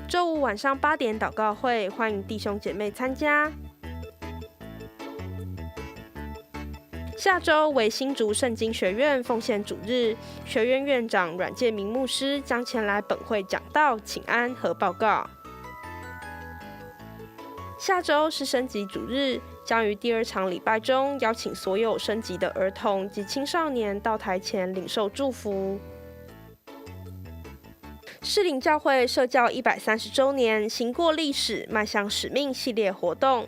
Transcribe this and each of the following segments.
周五晚上8点祷告会，欢迎弟兄姐妹参加。下周为新竹圣经学院奉献主日，学院院长阮介明牧师将前来本会讲道、请安和报告。下周是升级主日，将于第2场礼拜中邀请所有升级的儿童及青少年到台前领受祝福。士林教会社教130周年行过历史迈向使命系列活动，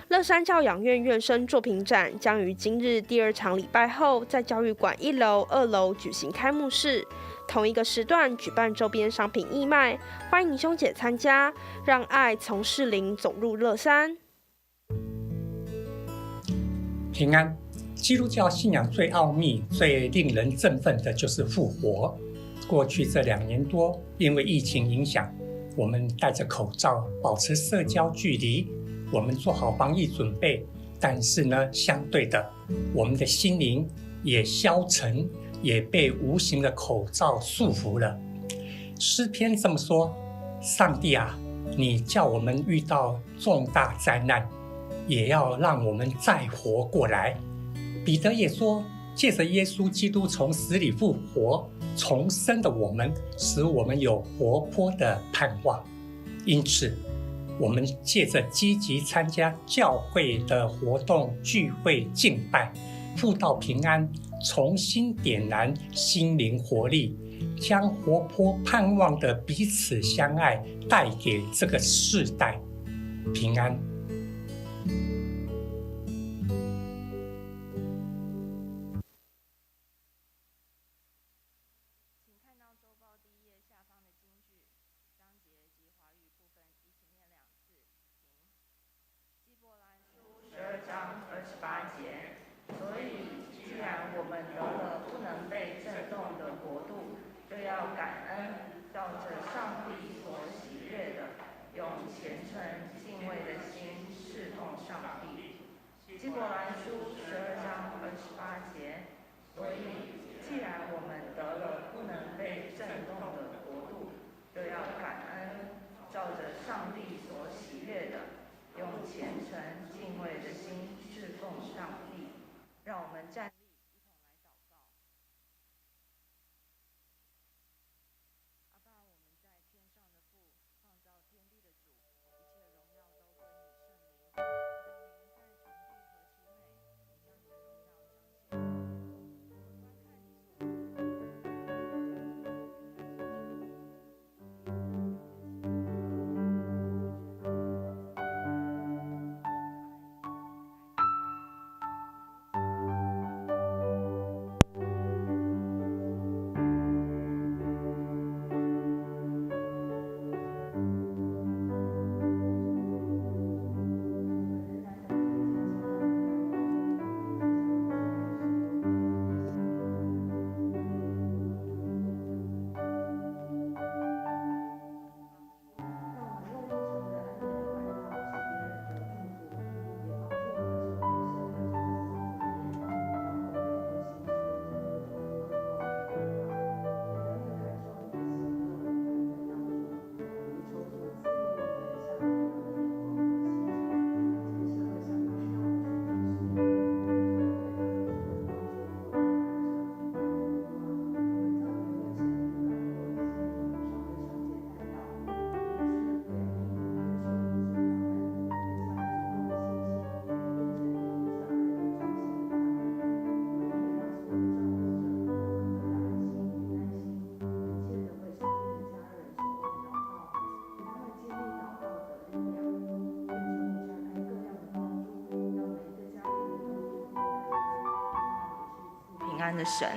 乐山教养院院生作品展将于今日第2场礼拜后在教育馆1楼、2楼举行开幕式，同一个时段举办周边商品义卖，欢迎兄姐参加，让爱从士林走入乐山。平安，基督教信仰最奥秘、最令人振奋的就是复活。过去这2年多，因为疫情影响，我们戴着口罩，保持社交距离，我们做好防疫准备。但是呢，相对的，我们的心灵也消沉，也被无形的口罩束缚了。诗篇这么说：上帝啊，你叫我们遇到重大灾难，也要让我们再活过来。彼得也说，借着耶稣基督从死里复活重生的我们，使我们有活泼的盼望。因此，我们借着积极参加教会的活动、聚会、敬拜，父道平安，重新点燃心灵活力，将活泼盼望的彼此相爱带给这个世代。平安。希伯来书12章28节，所以既然我们得了不能被震动的国度，就要感恩，照着上帝所喜悦的，用虔诚敬畏的心侍奉上帝。让我们站立，一同来祷告。阿爸，我们在天上的父，创造天地的主，一切荣耀都归你圣灵。平安的神，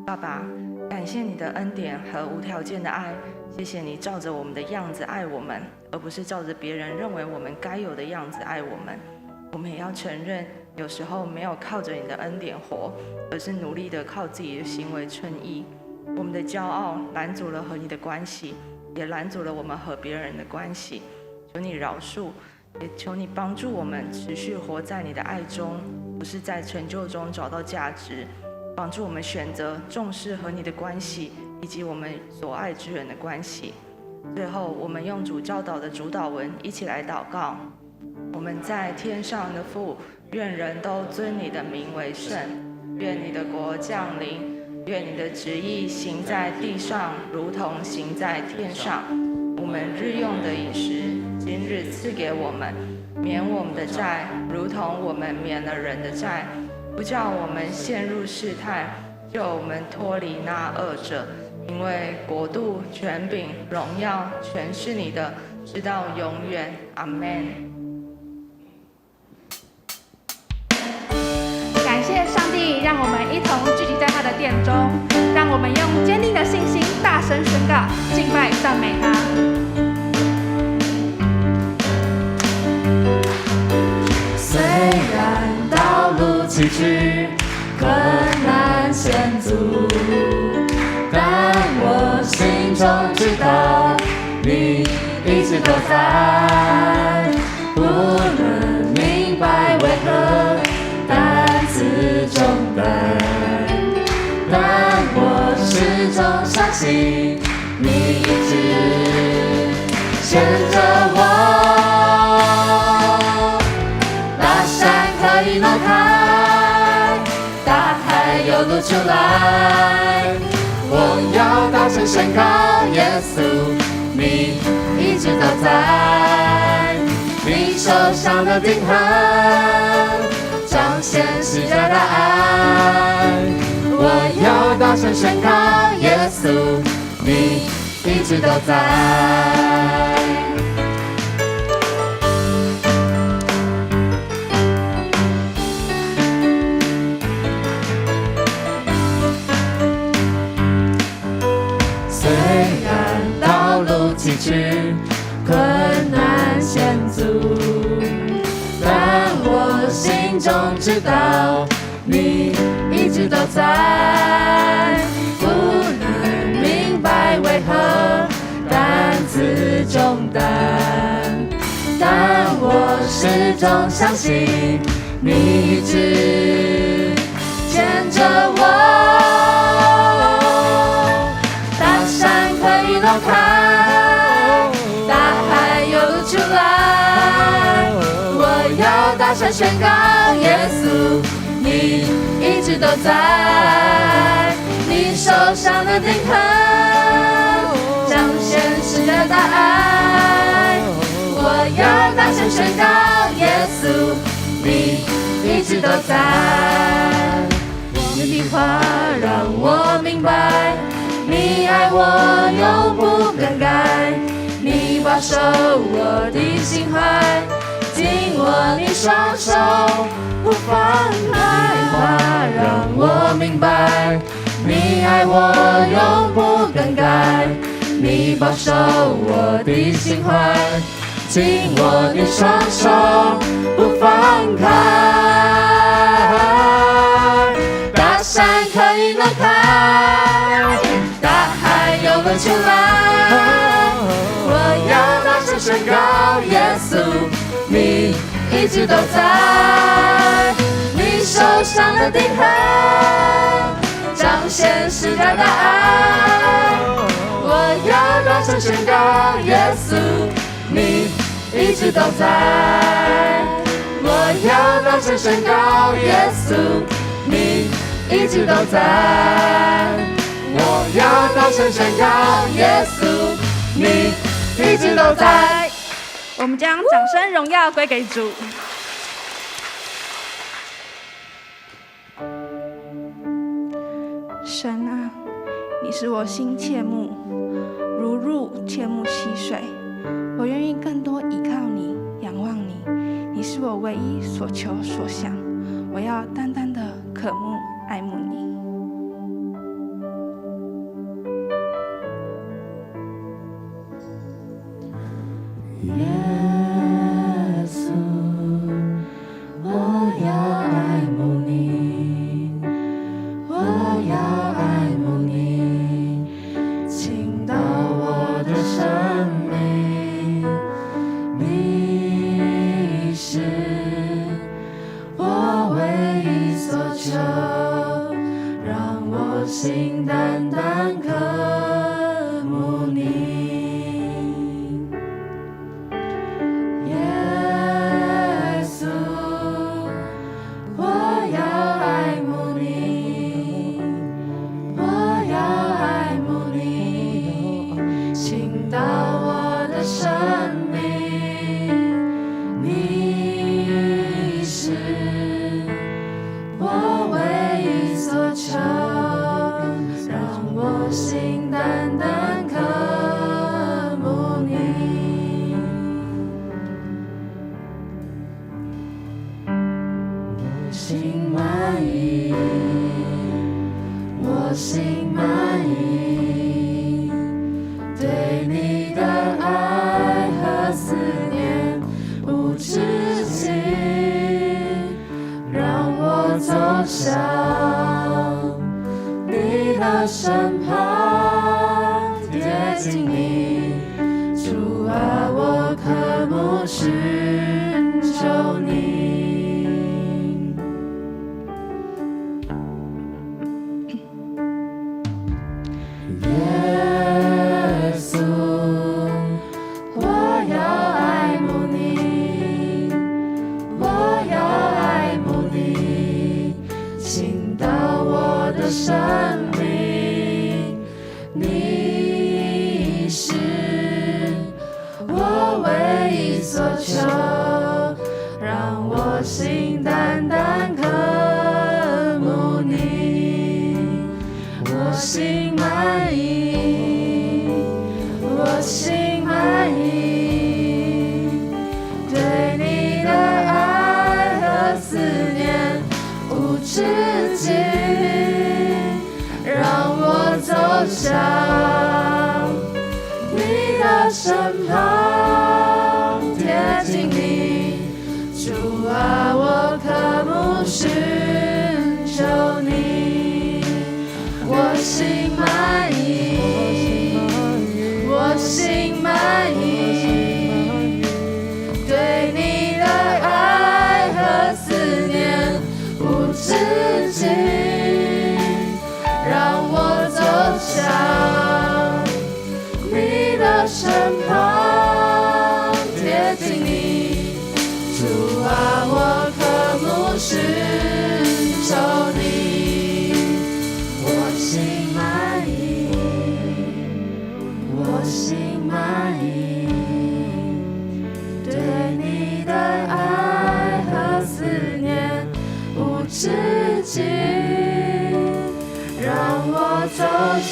爸爸，感谢你的恩典和无条件的爱，谢谢你照着我们的样子爱我们，而不是照着别人认为我们该有的样子爱我们。我们也要承认，有时候没有靠着你的恩典活，而是努力的靠自己的行为称义。我们的骄傲拦阻了和你的关系，也拦阻了我们和别人的关系。求你饶恕，也求你帮助我们持续活在你的爱中，不是在成就中找到价值，帮助我们选择重视和你的关系，以及我们所爱之人的关系。最后，我们用主教导的主祷文一起来祷告。我们在天上的父，愿人都尊你的名为圣，愿你的国降临，愿你的旨意行在地上，如同行在天上。我们日用的饮食，今日赐给我们，免我们的债，如同我们免了人的债，不叫我们陷入试探，救我们脱离那恶者。因为国度、权柄、荣耀，全是你的，直到永远。阿们。感谢上帝，让我们一同聚集在他的殿中，让我们用坚定的信心大声宣告、敬拜、赞美他。虽然道路崎岖，困难险阻，但我心中知道，你一直都在。不能明白为何担子重担，但我始终相信，你一直牵着我。大山可以挪开，大海有路出来。我要大声宣告，耶稣，你一直都在。你手上的钉痕，彰显十架的爱。我要大声宣告，耶稣，你一直都在。虽然道路崎岖，困难险阻，但我心中知道，你一直都在。不能明白为何担子重担，但我始终相信，你一直牵着我。大山可以挪开，大海有路出来。我要大声宣告，耶稣，你一直都在。你手上的钉痕，彰显十架的爱。我要大声宣告，耶稣，你一直都在。你的话让我明白，你爱我永不更改，你保守我的心怀，紧握你双手不放开。话让我明白，你爱我永不更改，你保守我的心怀，紧握你双手不放开。大山可以挪开，大海有路出来。我要大声宣告，耶稣，你一直都在。你手上的钉痕，彰显十架的爱。我要大声宣告，耶稣，你一直都在。我要大声宣告，耶稣，你一直都在。我要大声宣告，耶稣，你一直都在。我们将掌声荣耀归给主。神啊，你是我心切慕，如入切慕溪水。我愿意更多依靠你，仰望你。你是我唯一所求所想，我要单单的渴慕爱慕你。耶稣，我要爱慕你，我要爱慕你，倾倒我的生命。你是我唯一所求，让我心单单渴慕你。我心满意，对你的爱和思念无止境，让我走向你的身旁，贴近你，主啊，我渴慕寻求你。耶稣，我要爱慕你，我要爱慕你，倾倒我的生命，你是我唯一所求，让我心单单渴慕你，我心满意，我心满意，对你的爱和思念无止境，让我走向你的身旁，贴近你，主啊，我渴慕寻求你，我心满意，我心满意，对你的爱和思念无止境，让我走向你的身旁，贴近你，主啊，我渴慕寻求你，我心满意，我心满意，对你的爱和思念无止境，让我走向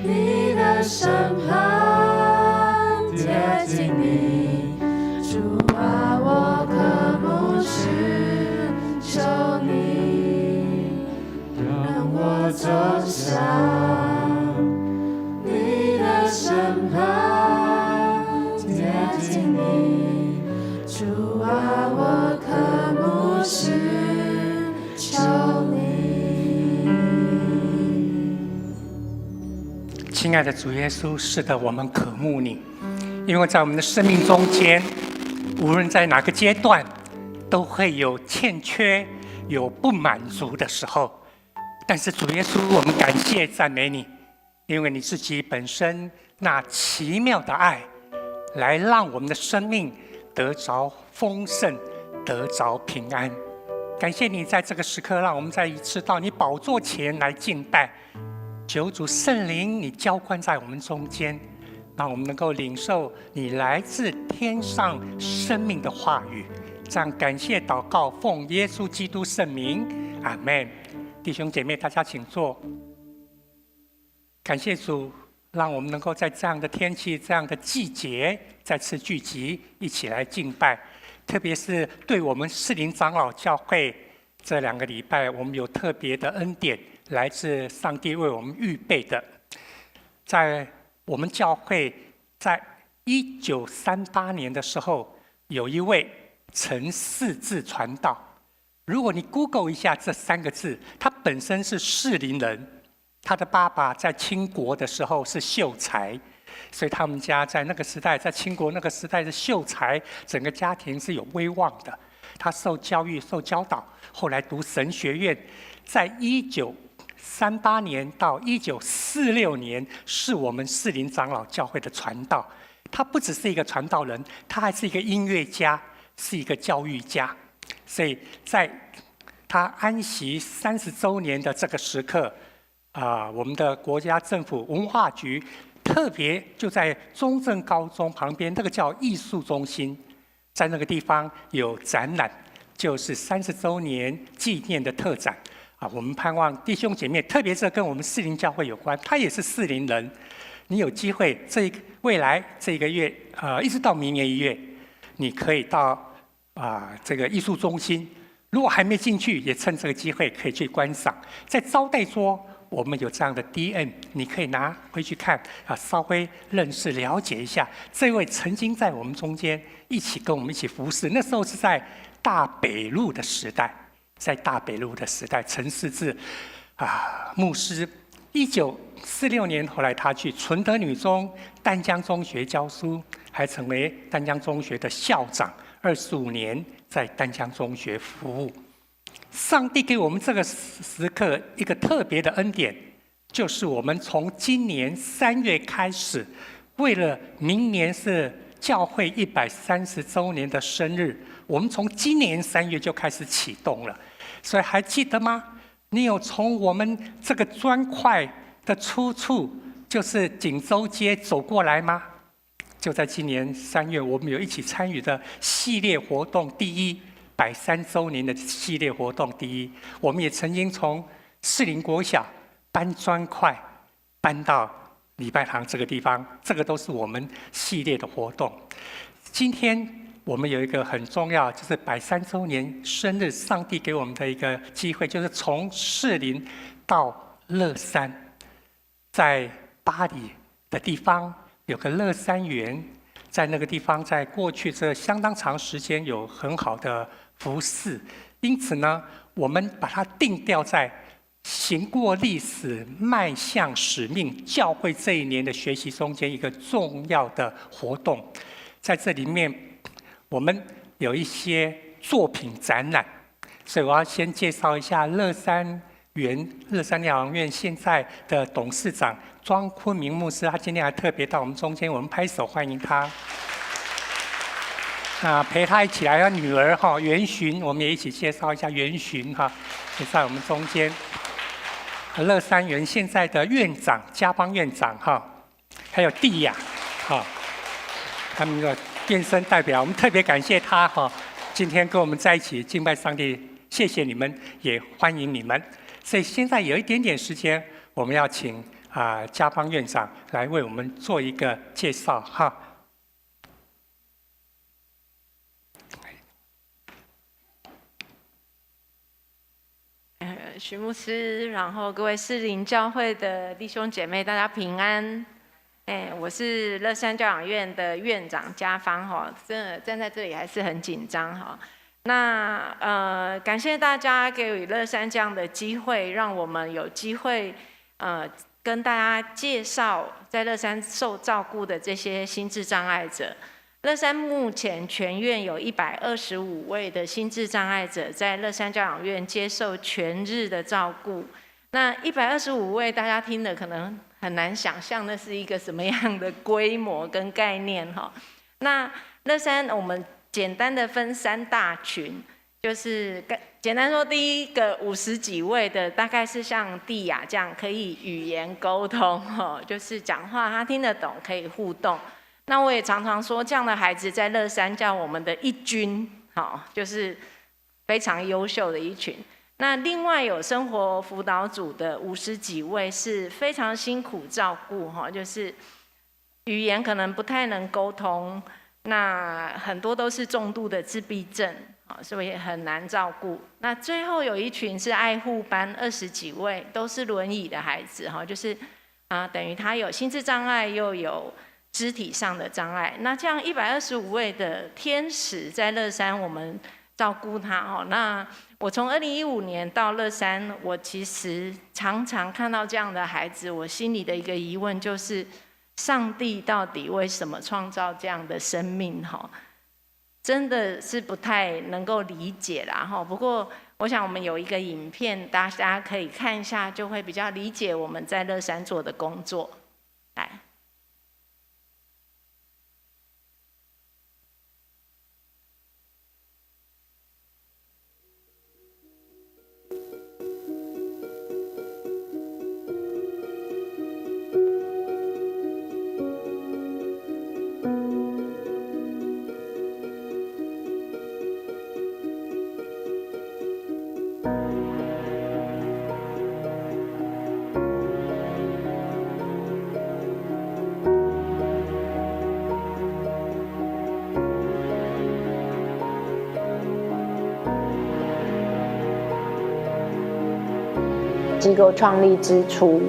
你的身旁，贴近你，主啊，我渴慕寻求你，让我走向你的身旁，贴近你，主啊，我渴慕寻求你。亲爱的主耶稣，是的，我们渴慕你，因为在我们的生命中间，无论在哪个阶段，都会有欠缺、有不满足的时候。但是主耶稣，我们感谢赞美你，因为你自己本身那奇妙的爱，来让我们的生命得着丰盛，得着平安。感谢你在这个时刻，让我们再一次到你宝座前来敬拜。求主圣灵，你浇灌在我们中间，让我们能够领受你来自天上生命的话语。这样感谢祷告，奉耶稣基督圣名，阿们。弟兄姐妹，大家请坐。感谢主，让我们能够在这样的天气、这样的季节再次聚集，一起来敬拜。特别是对我们士林长老教会这2个礼拜，我们有特别的恩典，来自上帝为我们预备的。在我们教会在1938年的时候，有一位陈世志传道。如果你 Google 一下这3个字，他本身是士林人，他的爸爸在清国的时候是秀才，所以他们家在那个时代，在清国那个时代的秀才，整个家庭是有威望的。他受教育、受教导，后来读神学院，在1938年到1946年，是我们士林长老教会的传道。他不只是一个传道人，他还是一个音乐家，是一个教育家。所以在他安息30周年的这个时刻，我们的国家政府文化局特别就在中正高中旁边，那个叫艺术中心，在那个地方有展览，就是30周年纪念的特展。我们盼望弟兄姐妹，特别是跟我们士林教会有关，他也是士林人，你有机会未来这个月一直到明年1月，你可以到这个艺术中心如果还没进去，也趁这个机会可以去观赏。在招待桌，我们有这样的 DM， 你可以拿回去看啊，稍微认识了解一下这位曾经在我们中间一起跟我们一起服侍。那时候是在大北路的时代，陈世志牧师，1946年后来他去纯德女中、淡江中学教书，还成为淡江中学的校长，25年在淡江中学服务。上帝给我们这个时刻一个特别的恩典，就是我们从今年3月开始，为了明年是教会130周年的生日，我们从今年3月就开始启动了。所以还记得吗？你有从我们这个砖块的出处，就是锦州街走过来吗？就在今年3月，我们有一起参与的系列活动130周年的系列活动我们也曾经从士林国小搬砖块搬到礼拜堂这个地方，这个都是我们系列的活动。今天我们有一个很重要，就是130周年生日，上帝给我们的一个机会，就是从士林到乐山，在巴黎的地方有个乐山园，在那个地方，在过去这相当长时间有很好的服事，因此呢，我们把它定调在行过历史、迈向使命教会这一年的学习中间一个重要的活动。在这里面，我们有一些作品展览，所以我要先介绍一下乐山疗养院现在的董事长庄坤明牧师，他今天还特别到我们中间，我们拍手欢迎他。陪他一起来的女儿袁寻，我们也一起介绍一下袁寻也在我们中间。乐山园现在的院长家邦院长还有蒂雅他们的变身代表，我们特别感谢他今天跟我们在一起敬拜上帝，谢谢你们，也欢迎你们。所以现在有一点点时间，我们要请家邦院长来为我们做一个介绍徐牧师，然后各位士林教会的弟兄姐妹，大家平安。我是乐山教养院的院长家芳真的站在这里还是很紧张那感谢大家给予乐山这样的机会，让我们有机会跟大家介绍在乐山受照顾的这些心智障碍者。乐山目前全院有125位的心智障碍者在乐山教养院接受全日的照顾。那125位，大家听的可能很难想象那是一个什么样的规模跟概念那乐山我们简单的分3大群，就是简单说，第一个50几位的，大概是像蒂雅这样可以语言沟通就是讲话他听得懂，可以互动。那我也常常说，这样的孩子在乐山叫我们的一军就是非常优秀的一群。那另外有生活辅导组的50几位是非常辛苦照顾就是语言可能不太能沟通，那很多都是重度的自闭症所以也很难照顾。那最后有一群是爱护班20几位，都是轮椅的孩子就是等于他有心智障碍又有肢体上的障碍。那这样125位的天使在乐山我们照顾他那我从2015年到乐山，我其实常常看到这样的孩子，我心里的一个疑问就是，上帝到底为什么创造这样的生命真的是不太能够理解啦不过我想我们有一个影片，大家可以看一下，就会比较理解我们在乐山做的工作。来。机构创立之初，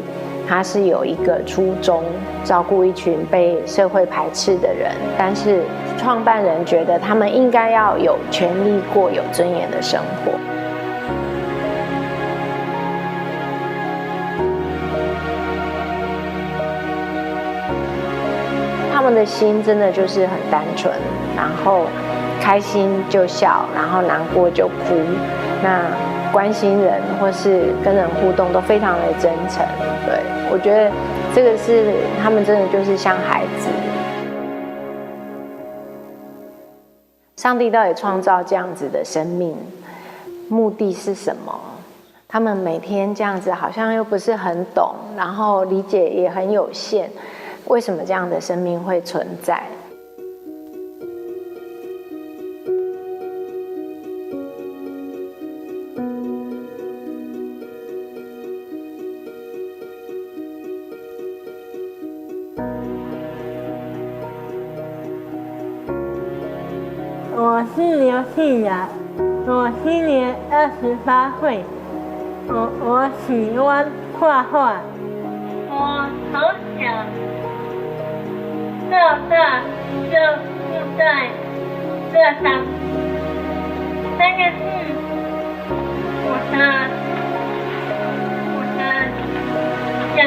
它是有一个初衷，照顾一群被社会排斥的人，但是创办人觉得他们应该要有权利过有尊严的生活。他们的心真的就是很单纯，然后开心就笑，然后难过就哭。那关心人或是跟人互动都非常的真诚。对，我觉得这个是他们真的就是像孩子。上帝到底创造这样子的生命，目的是什么？他们每天这样子好像又不是很懂，然后理解也很有限，为什么这样的生命会存在？我是刘信雅，我今年28岁，我喜欢画画，我从小到大就住在乐山，这个是我的家。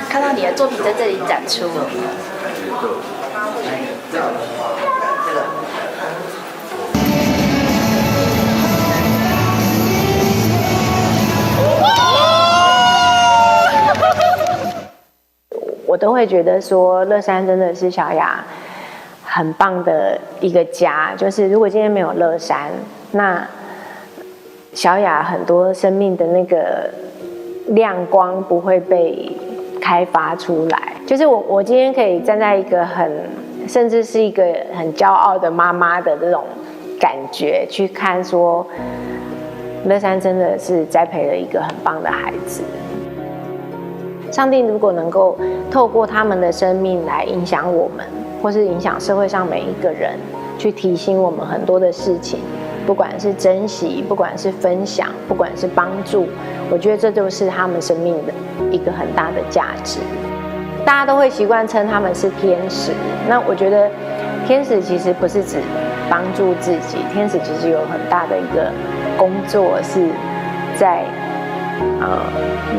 看到你的作品在这里展出。我都会觉得说，乐山真的是小雅很棒的一个家。就是如果今天没有乐山，那小雅很多生命的那个亮光不会被开发出来。就是我今天可以站在一个甚至是一个很骄傲的妈妈的这种感觉去看说，乐山真的是栽培了一个很棒的孩子。上帝如果能够透过他们的生命来影响我们，或是影响社会上每一个人，去提醒我们很多的事情，不管是珍惜，不管是分享，不管是帮助，我觉得这就是他们生命的一个很大的价值。大家都会习惯称他们是天使，那我觉得天使其实不是只帮助自己，天使其实有很大的一个工作是在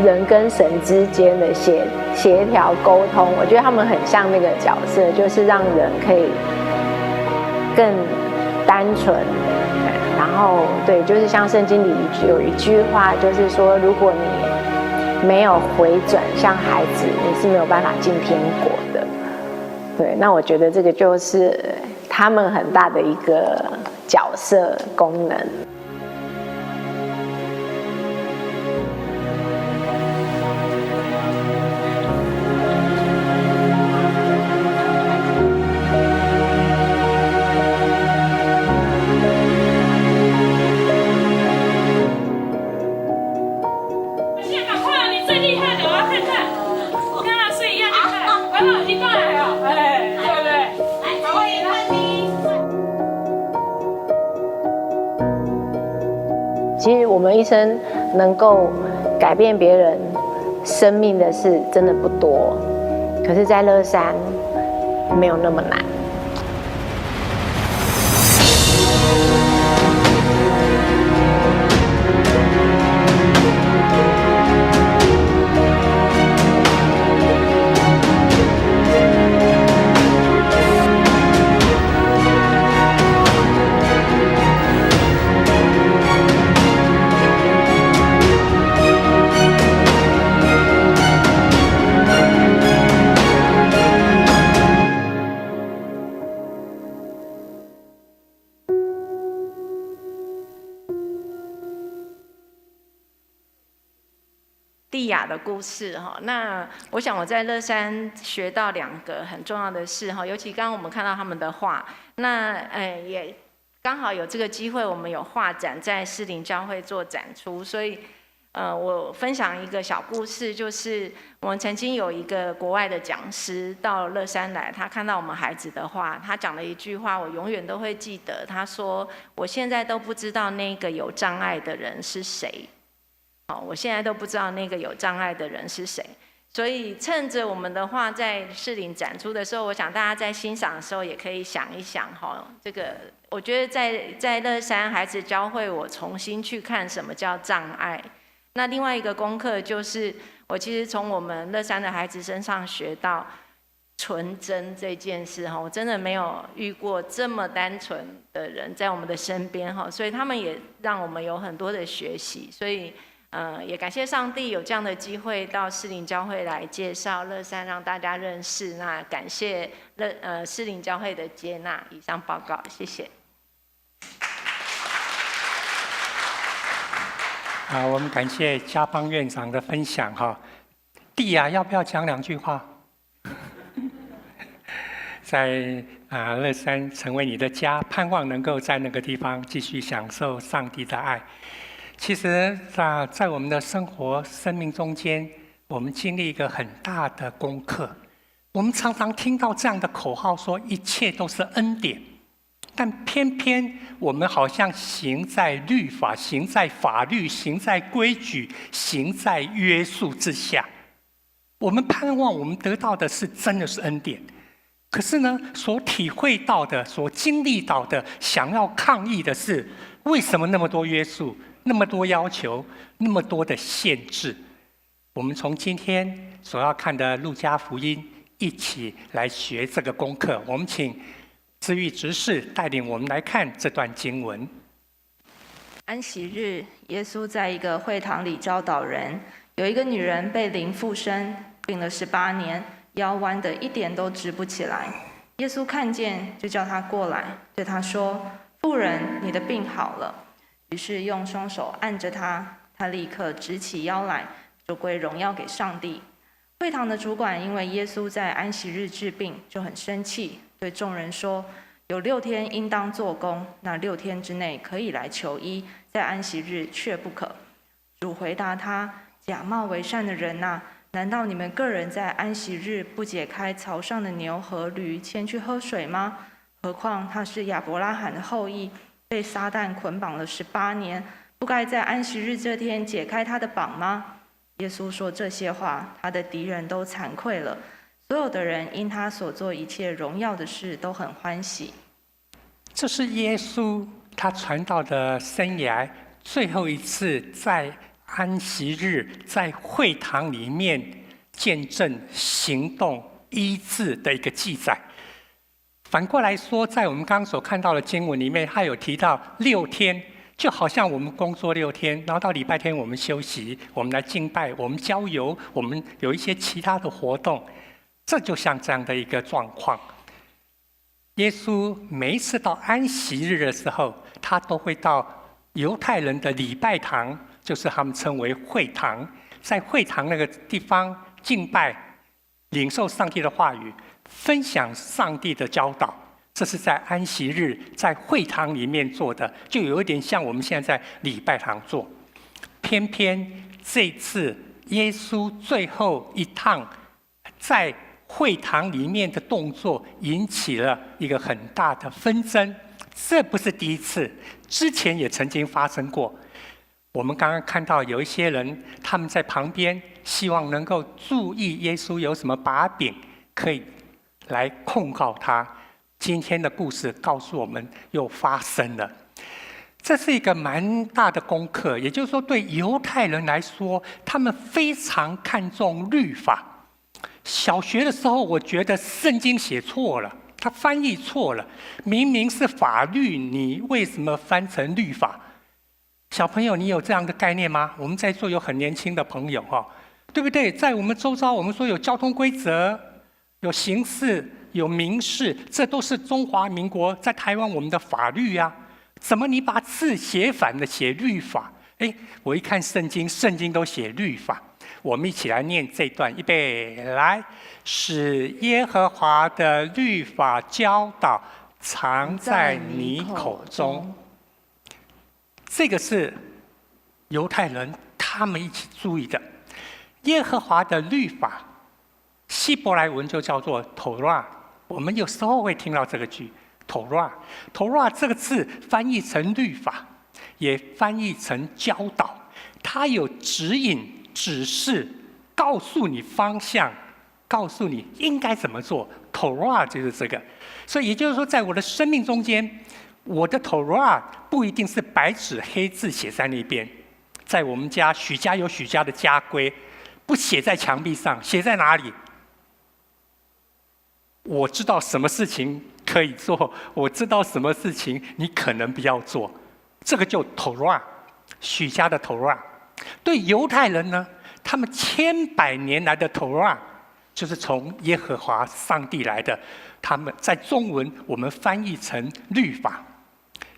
人跟神之间的协调沟通。我觉得他们很像那个角色，就是让人可以更单纯。然后对，就是像圣经里有一句话，就是说，如果你没有回转像孩子，你是没有办法进天国的。对，那我觉得这个就是他们很大的一个角色功能。其实我们一生能够改变别人生命的事真的不多，可是在乐山没有那么难。蒂雅的故事哈。那我想我在乐山学到2个很重要的事哈，尤其刚刚我们看到他们的画，那也刚好有这个机会，我们有画展在士林教会做展出，所以我分享一个小故事，就是我们曾经有一个国外的讲师到乐山来，他看到我们孩子的画，他讲了一句话，我永远都会记得。他说：“我现在都不知道那个有障碍的人是谁。”我现在都不知道那个有障碍的人是谁。所以趁着我们的画在士林展出的时候，我想大家在欣赏的时候也可以想一想哈，这个我觉得在乐山孩子教会我重新去看什么叫障碍。那另外一个功课就是，我其实从我们乐山的孩子身上学到纯真这件事哈，我真的没有遇过这么单纯的人在我们的身边哈，所以他们也让我们有很多的学习，所以也感谢上帝有这样的机会到士林教会来介绍乐山，让大家认识。那感谢士林教会的接纳。以上报告，谢谢。我们感谢家邦院长的分享哈。蒂雅要不要讲2句话？在乐山成为你的家，盼望能够在那个地方继续享受上帝的爱。其实在我们的生活生命中间，我们经历一个很大的功课。我们常常听到这样的口号说一切都是恩典，但偏偏我们好像行在律法、行在法律、行在规矩、行在约束之下。我们盼望我们得到的是真的是恩典，可是呢，所体会到的、所经历到的，想要抗议的是，为什么那么多约束、那么多要求、那么多的限制？我们从今天所要看的路加福音一起来学这个功课。我们请知玉执事带领我们来看这段经文。安息日，耶稣在一个会堂里教导人，有一个女人被灵附身，病了18年，腰弯的一点都直不起来。耶稣看见，就叫她过来，对她说：“妇人，你的病好了。”于是用双手按着她，她立刻直起腰来，就归荣耀给上帝。会堂的主管因为耶稣在安息日治病，就很生气，对众人说：“有6天应当做工，那6天之内可以来求医，在安息日却不可。”主回答他：“假冒为善的人啊，难道你们个人在安息日不解开槽上的牛和驴，牵去喝水吗？何况他是亚伯拉罕的后裔，被撒旦捆绑了18年，不该在安息日这天解开他的绑吗？”耶稣说这些话，他的敌人都惭愧了。所有的人因他所做一切荣耀的事都很欢喜。这是耶稣他传道的生涯最后一次在安息日在会堂里面见证行动医治的一个记载。反过来说，在我们刚刚所看到的经文里面，他有提到6天，就好像我们工作6天，然后到礼拜天我们休息，我们来敬拜，我们郊游，我们有一些其他的活动，这就像这样的一个状况。耶稣每一次到安息日的时候，他都会到犹太人的礼拜堂，就是他们称为会堂，在会堂那个地方敬拜，领受上帝的话语，分享上帝的教导。这是在安息日在会堂里面做的，就有一点像我们现在在礼拜堂做。偏偏这次耶稣最后一趟在会堂里面的动作引起了一个很大的纷争，这不是第一次，之前也曾经发生过。我们刚刚看到有一些人，他们在旁边希望能够注意耶稣有什么把柄可以来控告他。今天的故事告诉我们又发生了，这是一个蛮大的功课。也就是说，对犹太人来说，他们非常看重律法。小学的时候，我觉得圣经写错了，他翻译错了，明明是法律，你为什么翻成律法？小朋友，你有这样的概念吗？我们在座有很年轻的朋友哈，对不对？在我们周遭，我们说有交通规则，有刑事，有民事，这都是中华民国在台湾我们的法律啊。怎么你把字写反了，写律法？我一看圣经，圣经都写律法。我们一起来念这段，预备来，使耶和华的律法教导藏在你口中。这个是犹太人他们一起注意的。耶和华的律法，希伯来文就叫做 Torah， 我们有时候会听到这个句 Torah。Torah 这个字翻译成律法，也翻译成教导，它有指引、指示，告诉你方向，告诉你应该怎么做。Torah 就是这个。所以也就是说，在我的生命中间，我的 Torah 不一定是白纸黑字写在那边。在我们家，许家有许家的家规，不写在墙壁上，写在哪里？我知道什么事情可以做，我知道什么事情你可能不要做，这个就 Torah， 许家的 Torah。对犹太人呢，他们千百年来的 Torah 就是从耶和华上帝来的，他们在中文我们翻译成律法。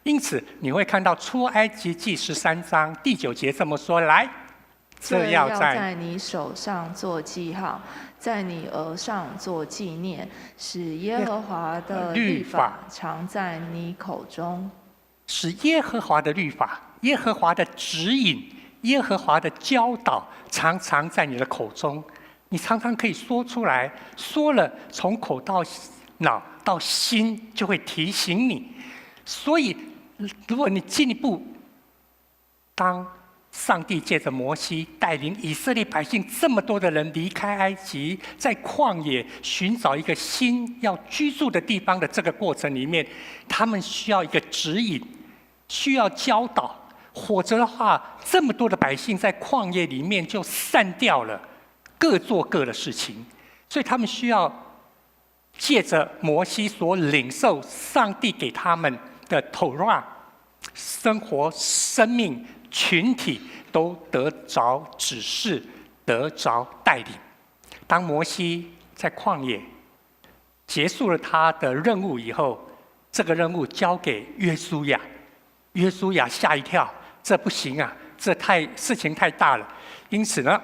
因此你会看到出埃及记13章第9节这么说，来，这要在你手上做记号，在你额上做纪念，使耶和华的律法常在你口中。使耶和华的律法、耶和华的指引、耶和华的教导常常在你的口中，你常常可以说出来，说了从口到脑到心就会提醒你。所以如果你进一步，当上帝借着摩西带领以色列百姓这么多的人离开埃及，在旷野寻找一个新要居住的地方的这个过程里面，他们需要一个指引，需要教导，否则的话，这么多的百姓在旷野里面就散掉了，各做各的事情。所以他们需要借着摩西所领受上帝给他们的 Torah， 生活、生命、群体都得着指示，得着带领。当摩西在旷野结束了他的任务以后，这个任务交给约书亚。约书亚吓一跳，这不行啊，这事情太大了。因此呢，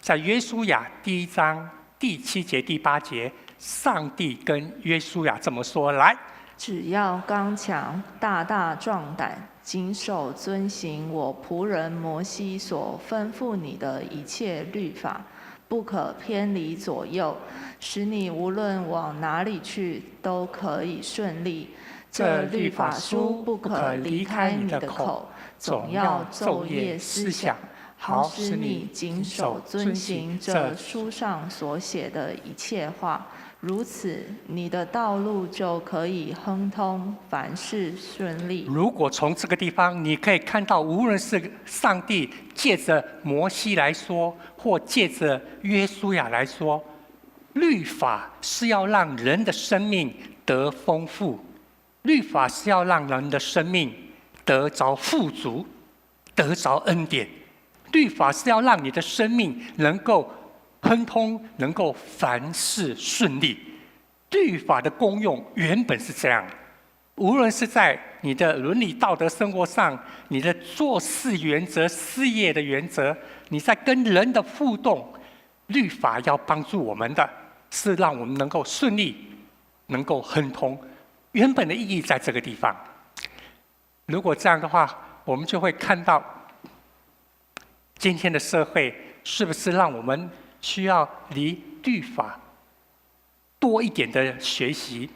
在约书亚第1章第7节、第8节，上帝跟约书亚这么说：来，只要刚强，大大壮胆，谨守遵行我仆人摩西所吩咐你的一切律法，不可偏离左右，使你无论往哪里去都可以顺利。这律法书不可离开你的口，总要昼夜思想，好使你谨守遵行这书上所写的一切话。如此，你的道路就可以亨通，凡事顺利。如果从这个地方，你可以看到，无论是上帝借着摩西来说，或借着约书亚来说，律法是要让人的生命得丰富，律法是要让人的生命得着富足，得着恩典。律法是要让你的生命能够亨通，能够凡事顺利。律法的功用原本是这样，无论是在你的伦理道德生活上，你的做事原则、事业的原则，你在跟人的互动，律法要帮助我们的是让我们能够顺利，能够亨通。原本的意义在这个地方。如果这样的话，我们就会看到今天的社会是不是让我们需要离律法多一点的学习。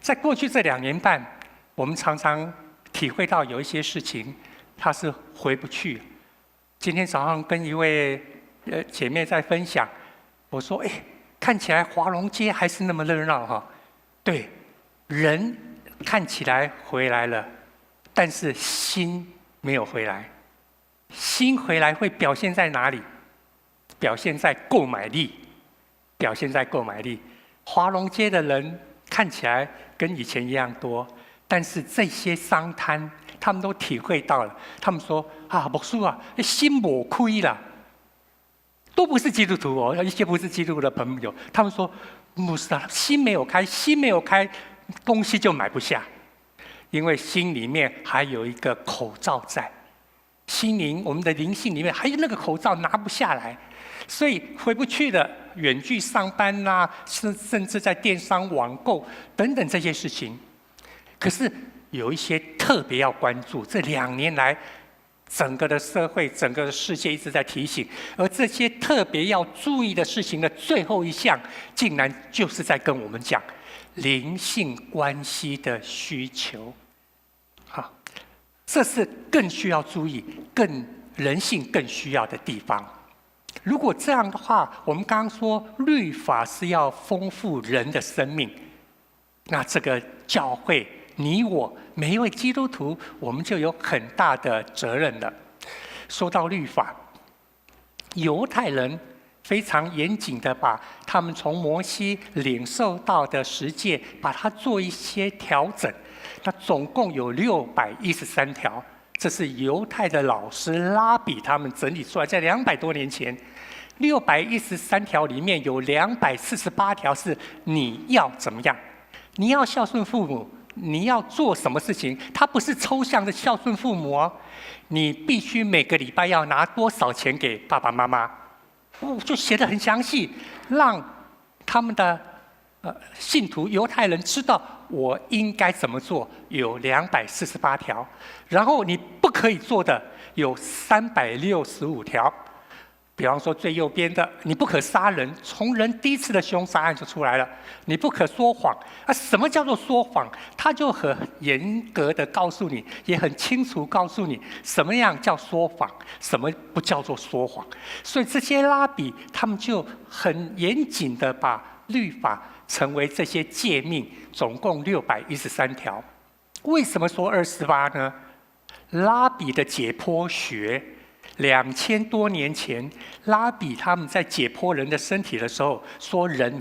在过去这2年半，我们常常体会到有一些事情它是回不去。今天早上跟一位姐妹在分享，我说看起来华龙街还是那么热闹哈。对，人看起来回来了，但是心没有回来。心回来会表现在哪里？表现在购买力，表现在购买力。华龙街的人看起来跟以前一样多，但是这些商摊他们都体会到了。他们说牧师啊，心没开了，都不是基督徒哦，一些不是基督徒的朋友，他们说牧师啊，心没有开，心没有开，东西就买不下，因为心里面还有一个口罩在。心灵，我们的灵性里面还有那个口罩拿不下来，所以回不去的远距上班啦，甚至在电商网购等等这些事情。可是有一些特别要关注，这2年来，整个的社会、整个的世界一直在提醒，而这些特别要注意的事情的最后一项，竟然就是在跟我们讲灵性关系的需求。好，这是更需要注意、更人性更需要的地方。如果这样的话，我们刚刚说律法是要丰富人的生命，那这个教会，你我每一位基督徒，我们就有很大的责任了。说到律法，犹太人非常严谨的把他们从摩西领受到的十诫，把它做一些调整。那总共有613条，这是犹太的老师拉比他们整理出来，在200多年前。613条里面有248条是你要怎么样，你要孝顺父母，你要做什么事情，它不是抽象的孝顺父母哦，你必须每个礼拜要拿多少钱给爸爸妈妈，就写得很详细，让他们的信徒犹太人知道我应该怎么做，有248条，然后你不可以做的有365条。比方说最右边的，你不可杀人，从人第一次的凶杀案就出来了。你不可说谎，什么叫做说谎？他就很严格的告诉你，也很清楚告诉你，什么样叫说谎，什么不叫做说谎。所以这些拉比他们就很严谨的把律法成为这些诫命，总共613条。为什么说28呢？拉比的解剖学。2000多年前，拉比他们在解剖人的身体的时候，说人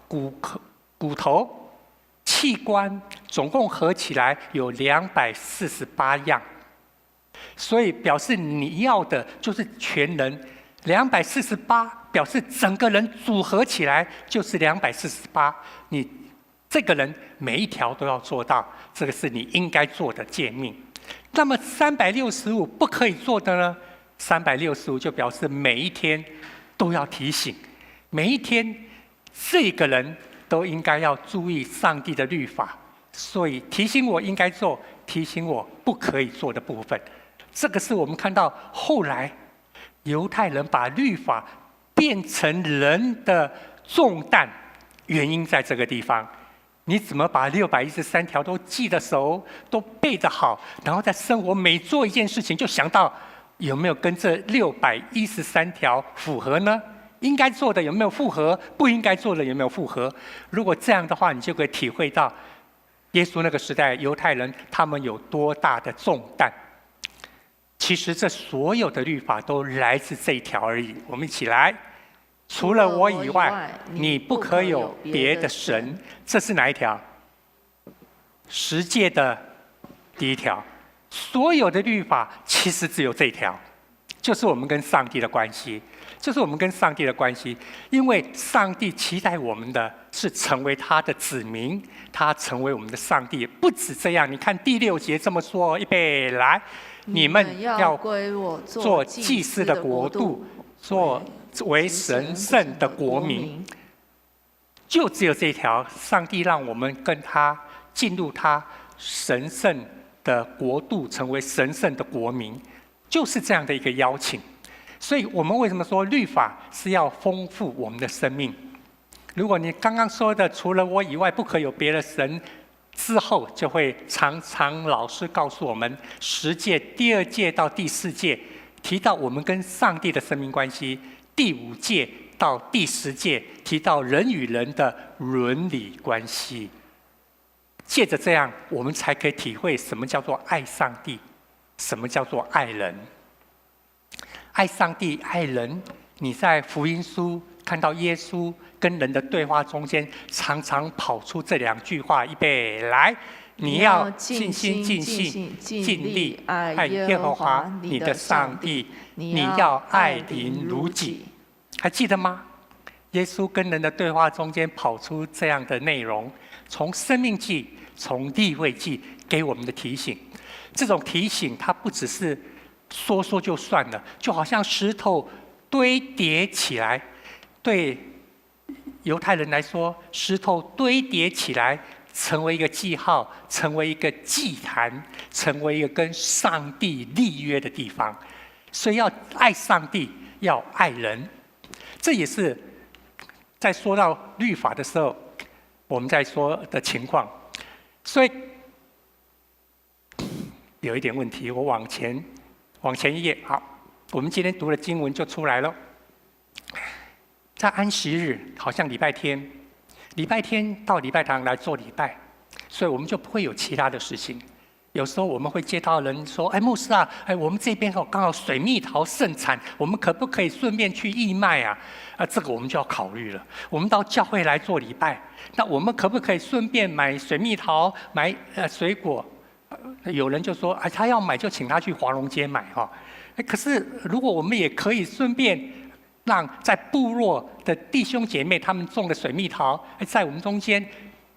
骨头、器官总共合起来有248样，所以表示你要的就是全人。248表示整个人组合起来就是248，你这个人每一条都要做到，这个是你应该做的诫命。那么365不可以做的呢？365就表示每一天都要提醒，每一天这个人都应该要注意上帝的律法，所以提醒我应该做，提醒我不可以做的部分。这个是我们看到后来犹太人把律法变成人的重担，原因在这个地方。你怎么把613条都记得熟，都背得好，然后在生活每做一件事情就想到有没有跟这613条符合呢？应该做的有没有符合？不应该做的有没有符合？如果这样的话，你就可以体会到耶稣那个时代犹太人他们有多大的重担。其实这所有的律法都来自这一条而已。我们一起来，除了我以外，你不可有别的神。这是哪一条？10诫的第1条。所有的律法其实只有这一条，就是我们跟上帝的关系，就是我们跟上帝的关系。因为上帝期待我们的是成为他的子民，他成为我们的上帝。不止这样，你看第6节这么说，预备来，你们要归我做祭司的国度，做为神圣的国民。就只有这一条，上帝让我们跟他进入他神圣的国度，成为神圣的国民，就是这样的一个邀请。所以我们为什么说律法是要丰富我们的生命？如果你刚刚说的除了我以外不可有别的神，之后就会常常老师告诉我们10诫第2诫到第4诫提到我们跟上帝的生命关系，第5诫到第10诫提到人与人的伦理关系。借着这样，我们才可以体会什么叫做爱上帝，什么叫做爱人。爱上帝、爱人，你在福音书看到耶稣跟人的对话中间，常常跑出这2句话：预备来，你要尽心、尽性、尽力爱耶和华你的上帝，你要爱邻如己。还记得吗？耶稣跟人的对话中间跑出这样的内容，从生命记、从利未记给我们的提醒。这种提醒它不只是说说就算了，就好像石头堆叠起来，对犹太人来说，石头堆叠起来成为一个记号，成为一个祭坛，成为一个跟上帝立约的地方。所以要爱上帝，要爱人。这也是在说到律法的时候，我们在说的情况。所以有一点问题，我往前一页。好，我们今天读的经文就出来了。在安息日，好像礼拜天到礼拜堂来做礼拜，所以我们就不会有其他的事情。有时候我们会接到人说：“哎，牧师啊，我们这边刚好水蜜桃盛产，我们可不可以顺便去义卖啊？”这个我们就要考虑了。我们到教会来做礼拜，那我们可不可以顺便买水蜜桃、买水果？有人就说：“他要买就请他去华荣街买哈。”可是如果我们也可以顺便让在部落的弟兄姐妹他们种的水蜜桃，在我们中间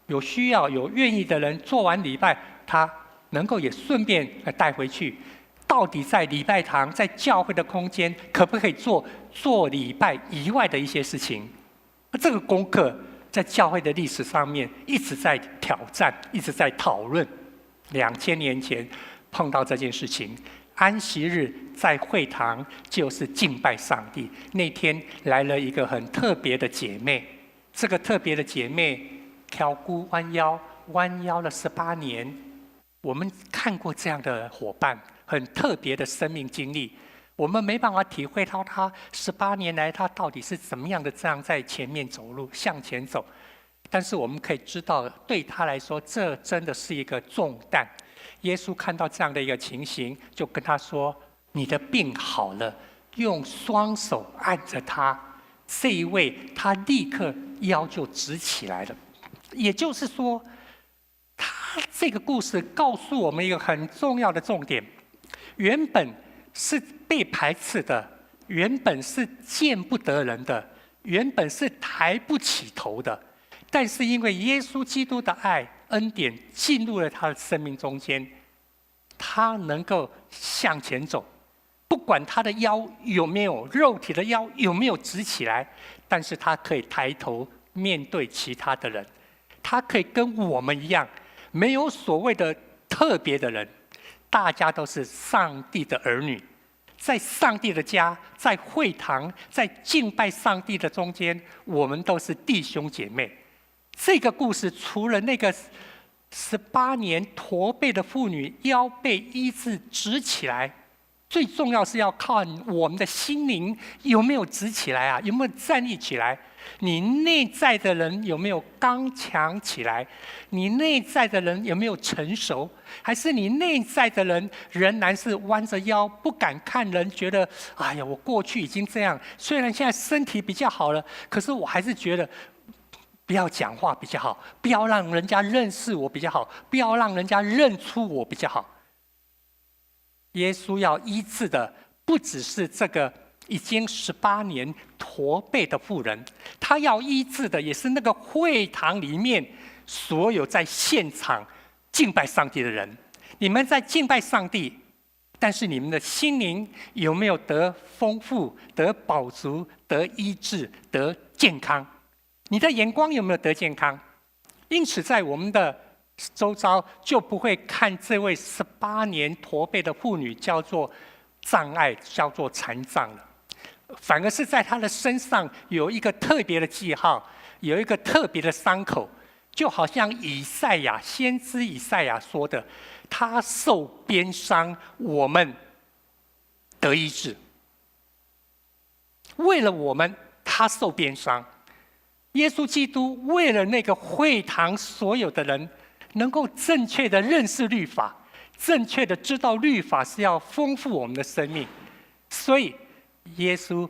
有需要、有愿意的人做完礼拜，他能够也顺便带回去。到底在礼拜堂、在教会的空间，可不可以做礼拜以外的一些事情？这个功课在教会的历史上面一直在挑战，一直在讨论。2000年前碰到这件事情，安息日在会堂就是敬拜上帝。那天来了一个很特别的姐妹，这个特别的姐妹挑骨弯腰了18年。我们看过这样的伙伴，很特别的生命经历。我们没办法体会到他18年来他到底是怎么样的这样在前面走路，向前走。但是我们可以知道，对他来说，这真的是一个重担。耶稣看到这样的一个情形，就跟他说：“你的病好了。”用双手按着他，这一位他立刻腰就直起来了。也就是说，他这个故事告诉我们一个很重要的重点：原本是被排斥的，原本是见不得人的，原本是抬不起头的。但是因为耶稣基督的爱恩典进入了他的生命中间，他能够向前走，不管他的腰有没有，肉体的腰有没有直起来，但是他可以抬头面对其他的人，他可以跟我们一样，没有所谓的特别的人，大家都是上帝的儿女，在上帝的家，在会堂，在敬拜上帝的中间，我们都是弟兄姐妹。这个故事除了那个18年驼背的妇女腰被医治直起来，最重要是要看我们的心灵有没有直起来啊，有没有站立起来？你内在的人有没有刚强起来？你内在的人有没有成熟？还是你内在的人仍然是弯着腰不敢看人，觉得哎呀，我过去已经这样，虽然现在身体比较好了，可是我还是觉得不要讲话比较好，不要让人家认识我比较好，不要让人家认出我比较好。耶稣要医治的不只是这个已经18年驼背的妇人，他要医治的也是那个会堂里面所有在现场敬拜上帝的人。你们在敬拜上帝，但是你们的心灵有没有得丰富、得饱足、得医治、得健康？你的眼光有没有得健康？因此在我们的周遭就不会看这位18年驼背的妇女叫做障碍，叫做残障了，反而是在她的身上有一个特别的记号，有一个特别的伤口，就好像先知以赛亚说的：“他受鞭伤，我们得医治。”为了我们，他受鞭伤。耶稣基督为了那个会堂所有的人能够正确的认识律法，正确的知道律法是要丰富我们的生命，所以耶稣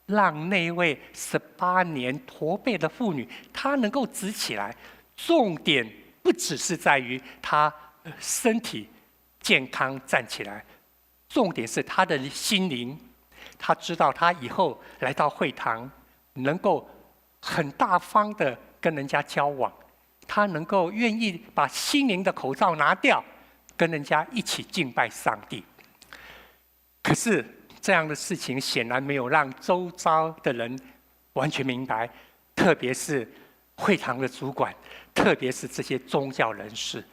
让那位18年驼背的妇女她能够直起来。重点不只是在于她身体健康站起来，重点是她的心灵。她知道她以后来到会堂能够很大方的跟人家交往，他能够愿意把心灵的口罩拿掉，跟人家一起敬拜上帝。可是这样的事情显然没有让周遭的人完全明白，特别是会堂的主管，特别是这些宗教人士。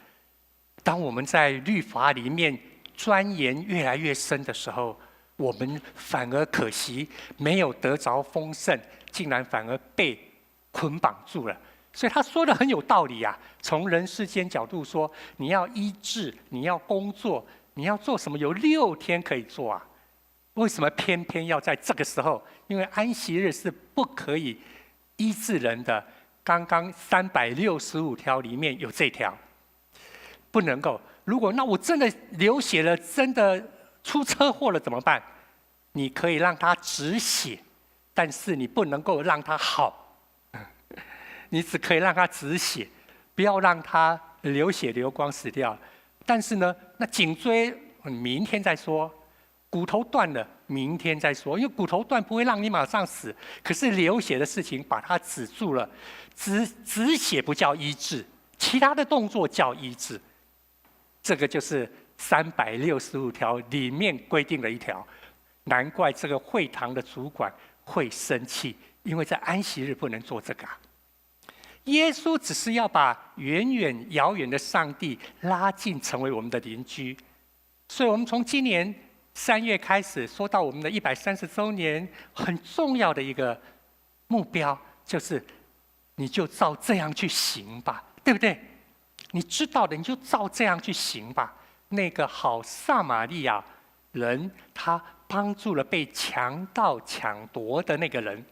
当我们在律法里面钻研越来越深的时候，我们反而可惜没有得着丰盛，竟然反而被捆绑住了。所以他说的很有道理啊。从人世间角度说，你要医治，你要工作，你要做什么，有6天可以做啊。为什么偏偏要在这个时候？因为安息日是不可以医治人的。刚刚365条里面有这条，不能够。如果那我真的流血了，真的出车祸了怎么办？你可以让他止血，但是你不能够让他好。你只可以让他止血，不要让他流血流光死掉。但是呢，那颈椎明天再说，骨头断了明天再说，因为骨头断不会让你马上死，可是流血的事情把它止住了，止血不叫医治，其他的动作叫医治。这个就是365条里面规定的一条。难怪这个会堂的主管会生气，因为在安息日不能做这个啊。耶稣只是要把远远遥远的上帝拉近，成为我们的邻居。所以我们从今年3月开始说到我们的130周年，很重要的一个目标就是你就照这样去行吧，对不对？你知道的，你就照这样去行吧。那个好撒玛利亚人，他帮助了被强盗抢夺的那个人，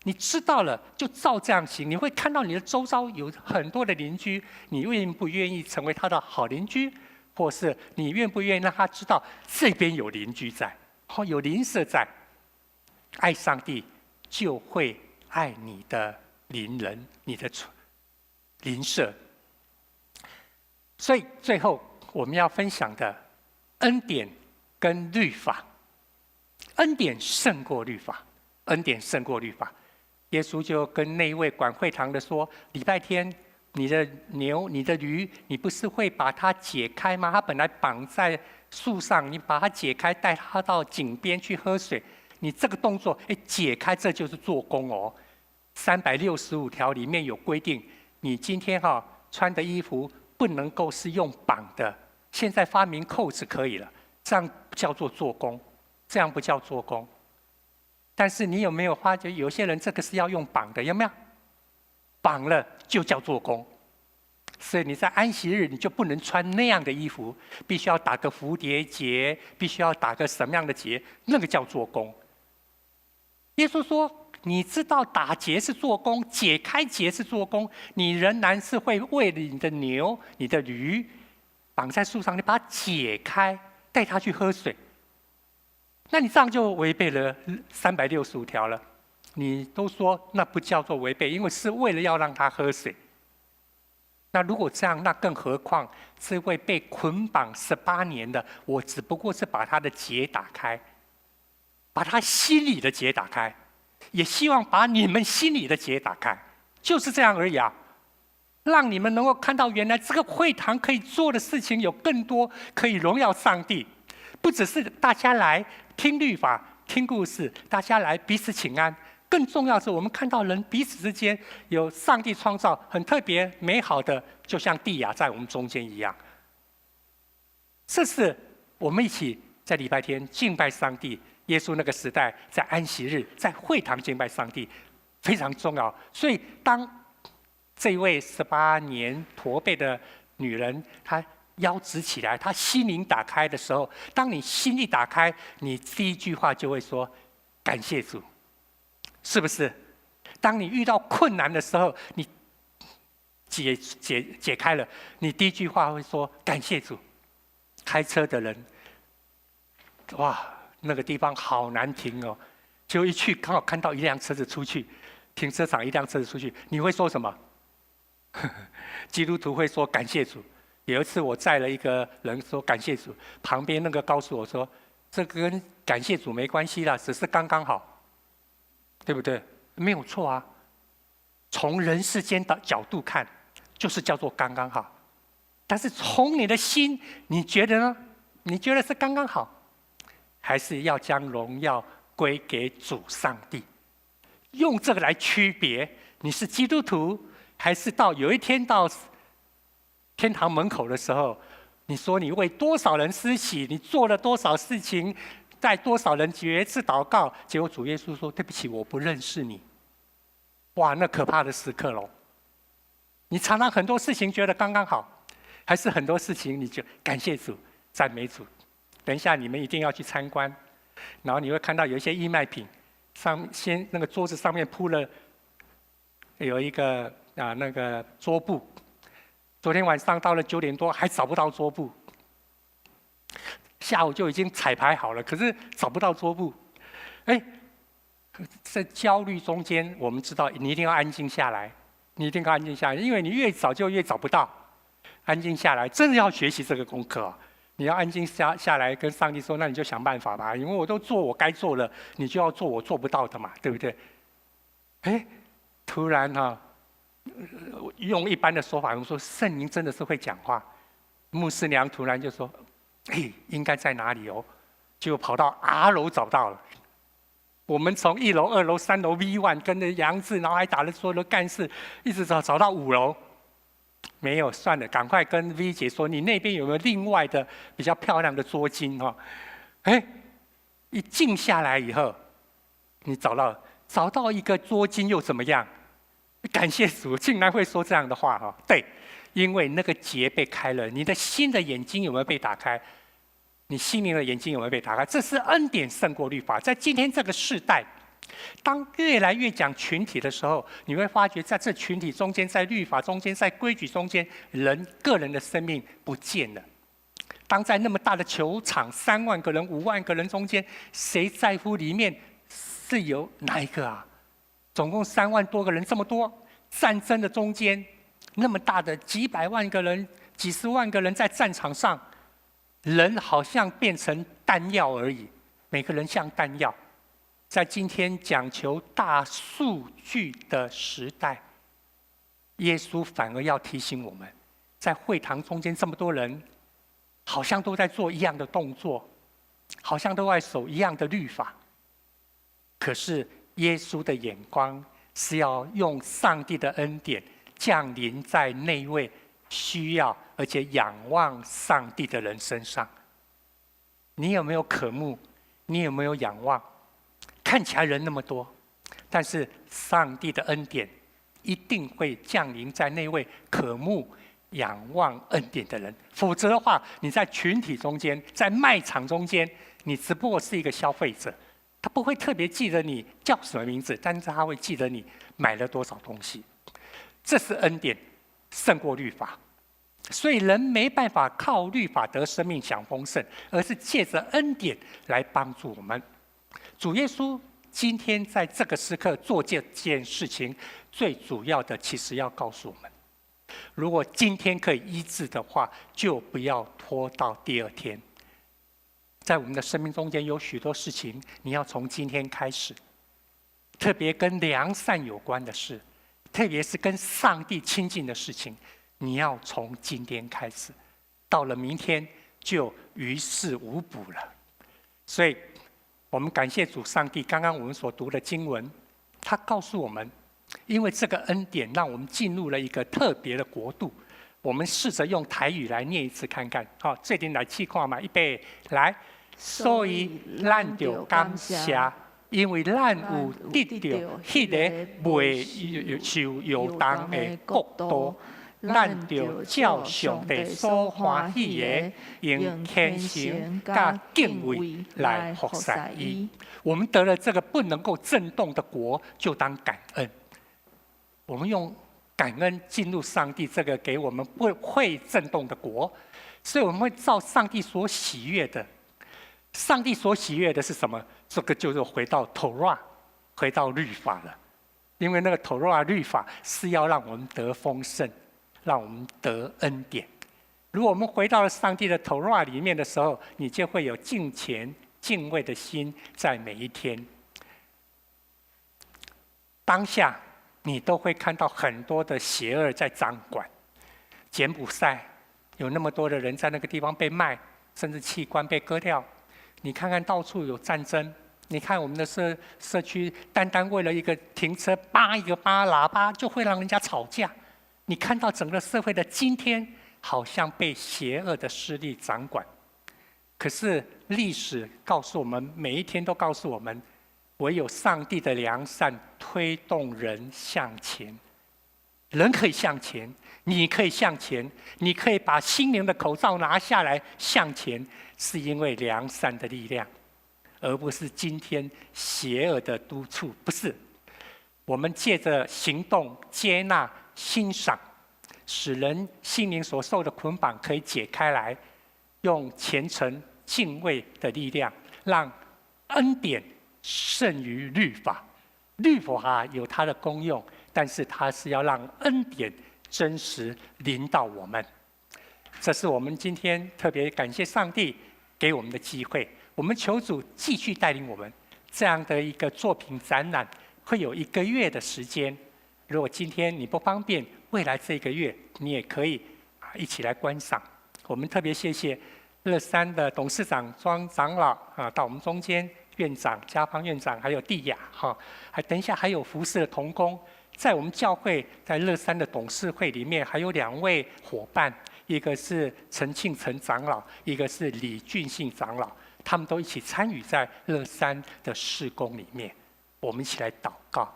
你知道了就照这样行。你会看到你的周遭有很多的邻居，你愿不愿意成为他的好邻居？或是你愿不愿意让他知道这边有邻居在，有邻舍在？爱上帝就会爱你的邻人，你的邻舍。所以最后我们要分享的恩典跟律法，恩典胜过律法，恩典胜过律法。耶稣就跟那位管会堂的说，礼拜天你的牛、你的驴，你不是会把它解开吗？它本来绑在树上，你把它解开，带它到井边去喝水。你这个动作，解开，这就是做工哦。365条里面有规定，你今天穿的衣服不能够是用绑的，现在发明扣子可以了，这样不叫做做工，这样不叫做工。但是你有没有发觉，有些人这个是要用绑的，有没有？绑了就叫做工。所以你在安息日你就不能穿那样的衣服，必须要打个蝴蝶结，必须要打个什么样的结，那个叫做工。耶稣说，你知道打结是做工，解开结是做工，你仍然是会为了你的牛、你的驴绑在树上，你把它解开，带它去喝水。那你这样就违背了365条了。你都说那不叫做违背，因为是为了要让他喝水。那如果这样，那更何况这位被捆绑18年的，我只不过是把他的结打开，把他心里的结打开，也希望把你们心里的结打开，就是这样而已啊。让你们能够看到，原来这个会堂可以做的事情有更多，可以荣耀上帝。不只是大家来听律法、听故事，大家来彼此请安。更重要的是，我们看到人彼此之间有上帝创造很特别美好的，就像地亚在我们中间一样。这是我们一起在礼拜天敬拜上帝。耶稣那个时代在安息日在会堂敬拜上帝非常重要。所以当这位18年驼背的女人，她腰直起来，她心灵打开的时候，当你心里打开，你第一句话就会说感谢主。是不是？当你遇到困难的时候，你解开了，你第一句话会说感谢主。开车的人，哇，那个地方好难停哦，就一去刚好看到一辆车子出去，停车场一辆车子出去，你会说什么？基督徒会说感谢主。有一次我载了一个人说感谢主，旁边那个告诉我说，这个跟感谢主没关系啦，只是刚刚好。对不对？没有错啊。从人世间的角度看，就是叫做刚刚好。但是从你的心，你觉得呢？你觉得是刚刚好？还是要将荣耀归给主上帝？用这个来区别你是基督徒，还是有一天到天堂门口的时候，你说你为多少人施洗，你做了多少事情，带多少人决志祷告，结果主耶稣说：“对不起，我不认识你。”哇，那可怕的时刻喽！你常常很多事情觉得刚刚好，还是很多事情你就感谢主、赞美主。等一下你们一定要去参观，然后你会看到有一些义卖品，那个桌子上面铺了有一个那个桌布。昨天晚上到了9点多还找不到桌布，下午就已经彩排好了，可是找不到桌布。在焦虑中间，我们知道你一定要安静下来，你一定要安静下来，因为你越找就越找不到。安静下来，真的要学习这个功课。你要安静下来，跟上帝说：“那你就想办法吧，因为我都做我该做了，你就要做我做不到的嘛，对不对？”突然用一般的说法，我们说圣灵真的是会讲话。牧师娘突然就说：“应该在哪里哦？”就跑到R楼找到了。我们从1楼、2楼、3楼 V1 跟着杨志，然后还打了所有的干事，一直找到5楼，没有，算了，赶快跟 V 姐说，你那边有没有另外的比较漂亮的桌巾一静下来以后，你找到一个桌巾又怎么样？感谢主，竟然会说这样的话对，因为那个结被开了，你的心的眼睛有没有被打开？你心灵的眼睛有没有被打开？这是恩典胜过律法。在今天这个世代，当越来越讲群体的时候，你会发觉在这群体中间，在律法中间，在规矩中间，个人的生命不见了。当在那么大的球场，3万个人、5万个人中间，谁在乎里面是有哪一个啊？总共3万多个人，这么多战争的中间，那么大的几百万个人、几十万个人在战场上，人好像变成弹药而已，每个人像弹药。在今天讲求大数据的时代，耶稣反而要提醒我们，在会堂中间这么多人，好像都在做一样的动作，好像都在守一样的律法。可是耶稣的眼光是要用上帝的恩典降临在那位需要而且仰望上帝的人身上。你有没有渴慕？你有没有仰望？看起来人那么多，但是上帝的恩典一定会降临在那位渴慕仰望恩典的人。否则的话，你在群体中间，在卖场中间，你只不过是一个消费者，他不会特别记得你叫什么名字，但是他会记得你买了多少东西。这是恩典胜过律法。所以人没办法靠律法得生命享丰盛，而是借着恩典来帮助我们。主耶稣今天在这个时刻做这件事情，最主要的其实要告诉我们，如果今天可以医治的话，就不要拖到第2天。在我们的生命中间有许多事情，你要从今天开始，特别跟良善有关的事，特别是跟上帝亲近的事情，你要从今天开始，到了明天就于事无补了。所以我们感谢主上帝，刚刚我们所读的经文，他告诉我们，因为这个恩典让我们进入了一个特别的国度。我们试着用台语来念一次看看。好，这点来试看嘛，预备来。所以咱就感谢，因为咱有得到迄个未受摇动的国度，咱就照上帝所欢喜的，用虔诚甲敬畏来服侍伊。我们得了这个不能够震动的国，就当感恩。我们用感恩进入上帝这个给我们不会震动的国，所以我们会照上帝所喜悦的。上帝所喜悦的是什么？这个就是回到 Torah， 回到律法了。因为那个 Torah 律法是要让我们得丰盛，让我们得恩典。如果我们回到了上帝的 Torah 里面的时候，你就会有敬虔敬畏的心，在每一天当下，你都会看到很多的邪恶在掌管。柬埔寨有那么多的人在那个地方被卖，甚至器官被割掉。你看看到处有战争，你看我们的社区，单单为了一个停车叭一个喇叭就会让人家吵架。你看到整个社会的今天，好像被邪恶的势力掌管。可是历史告诉我们，每一天都告诉我们，唯有上帝的良善推动人向前。人可以向前，你可以向前，你可以把心灵的口罩拿下来向前，是因为良善的力量，而不是今天邪恶的督促。不是，我们借着行动接纳欣赏，使人心灵所受的捆绑可以解开来，用虔诚敬畏的力量，让恩典胜于律法。律法有它的功用，但是它是要让恩典真实临到我们。这是我们今天特别感谢上帝给我们的机会。我们求主继续带领我们。这样的一个作品展览会有1个月的时间。如果今天你不方便，未来这1个月你也可以一起来观赏。我们特别谢谢乐山的董事长庄长老到我们中间。院长、家芳院长，还有蒂雅，还等一下还有服侍的同工，在我们教会，在乐山的董事会里面，还有2位伙伴，一个是陈庆成长老，一个是李俊信长老，他们都一起参与在乐山的事工里面。我们一起来祷告。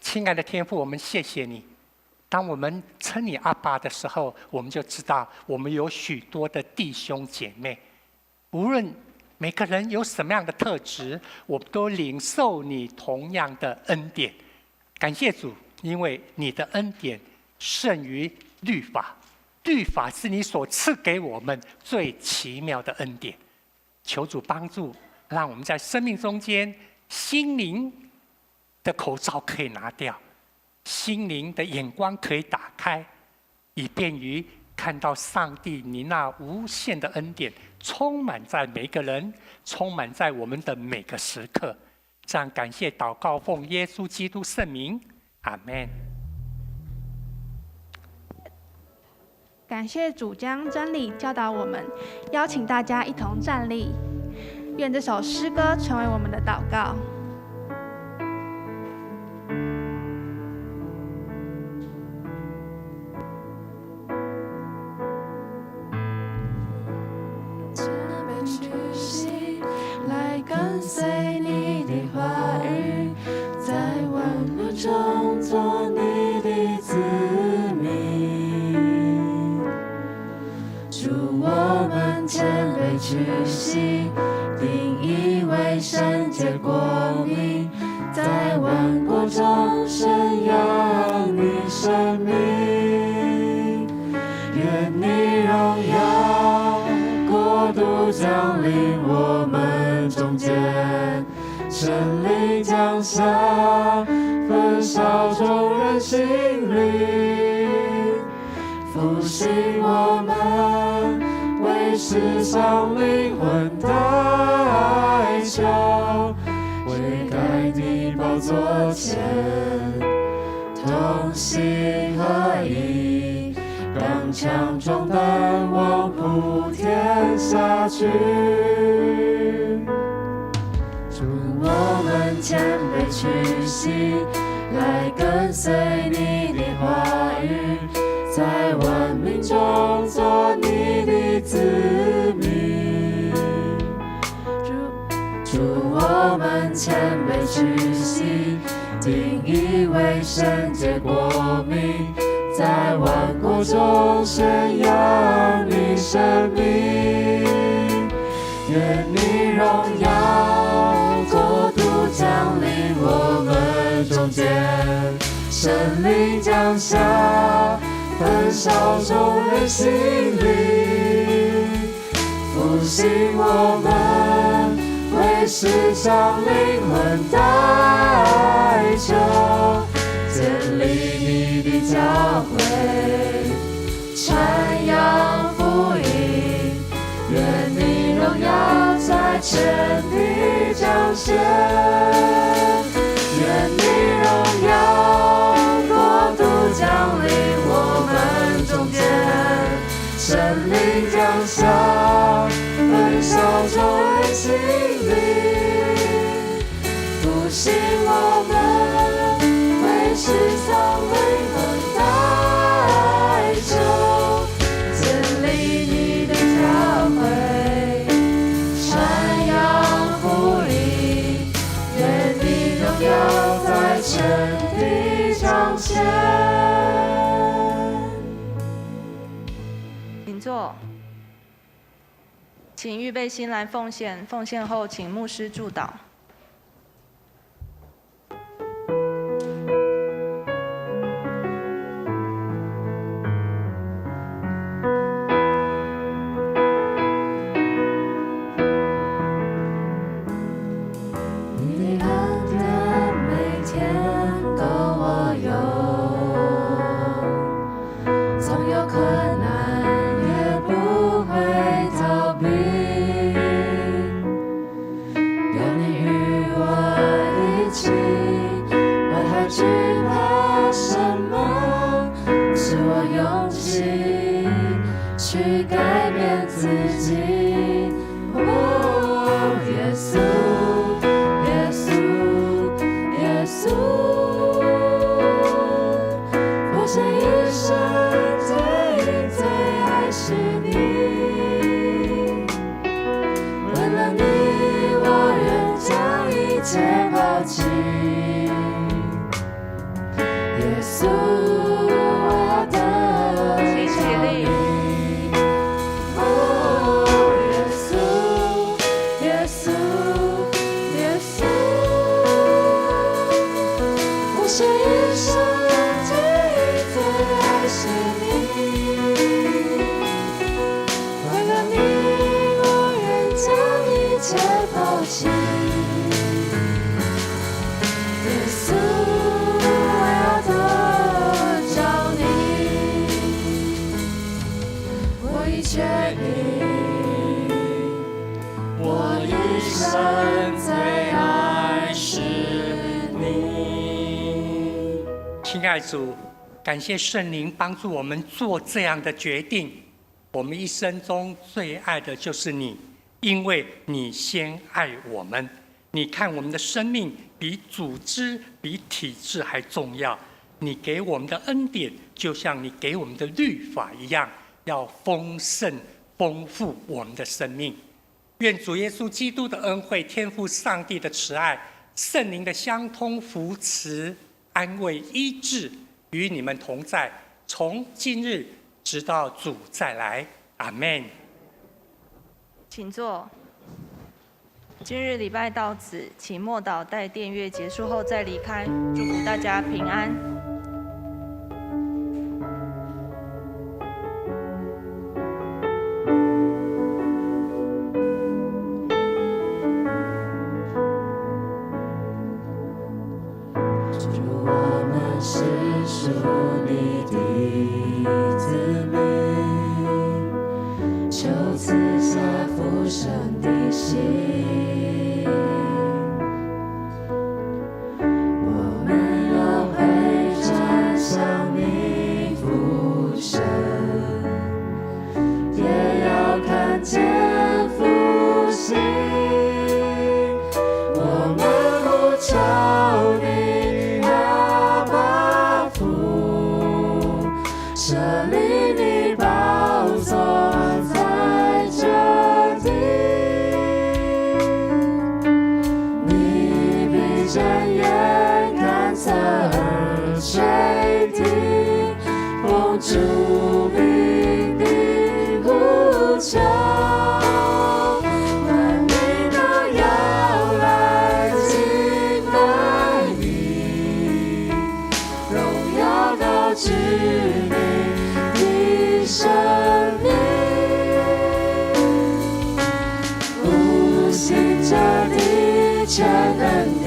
亲爱的天父，我们谢谢你。当我们称你阿爸的时候，我们就知道我们有许多的弟兄姐妹。无论每个人有什么样的特质，我们都领受你同样的恩典。感谢主，因为你的恩典胜于律法，律法是你所赐给我们最奇妙的恩典。求主帮助，让我们在生命中间心灵的口罩可以拿掉，心灵的眼光可以打开，以便于看到上帝你那无限的恩典充满在每个人，充满在我们的每个时刻。这样感谢祷告，奉耶稣基督圣名，阿们。感谢主将真理教导我们，邀请大家一同站立，愿这首诗歌成为我们的祷告。跟随你的话语，在万路中做你的子民。主，我们谦卑屈膝，定义为圣洁国民，在万国中宣扬你生命。愿你荣耀国度降临我们中间，神灵降下，焚烧众人心灵，复兴我们，为世上灵魂代求，为该的宝座前，同心合一，刚强壮胆往普天下去。主，我们谦卑屈膝，来跟随你的话语，在万民中做你的子民。主，我们谦卑屈膝，定义为圣洁国民，在万国中宣扬你生命。愿你荣耀国度降临我们中间，神灵降下，焚烧众人心灵，复兴我们，为世上灵魂代求，建立你的教会，传扬福音，愿你荣耀在全地彰显，愿你荣耀国度降临我们中间，神灵降下，请坐。请预备心来奉献，奉献后请牧师祝祷。你的恩典每天够我用，总有困难也不会逃避。有你与我一起，我还惧怕什么？是我勇气去改变自己。哦，耶稣。耶稣，我这一生最爱是你，为了你，我愿将一切抛弃。耶稣，我要得着你。哦，耶稣，耶稣。这一生最爱是你，为了你，我愿将一切抛弃。耶稣，我要得着你，我已决定，我一生最爱是你。亲爱主，感谢圣灵帮助我们做这样的决定。我们一生中最爱的就是你，因为你先爱我们。你看我们的生命比组织、比体制还重要。你给我们的恩典，就像你给我们的律法一样，要丰盛、丰富我们的生命。愿主耶稣基督的恩惠、天父上帝的慈爱、圣灵的相通扶持、安慰医治与你们同在，从今日直到主再来。阿们。请坐。今日礼拜到此，请默祷待殿乐结束后再离开。祝福大家平安。是属你的子民，求赐下福生的心。我们要回转向你父神，也要看见复兴。我们呼求你。设立你宝座在这地，你闭着眼看侧耳垂听，奉主名的呼求，万民都要来敬拜你，荣耀高举你。生命，无形着的全能的。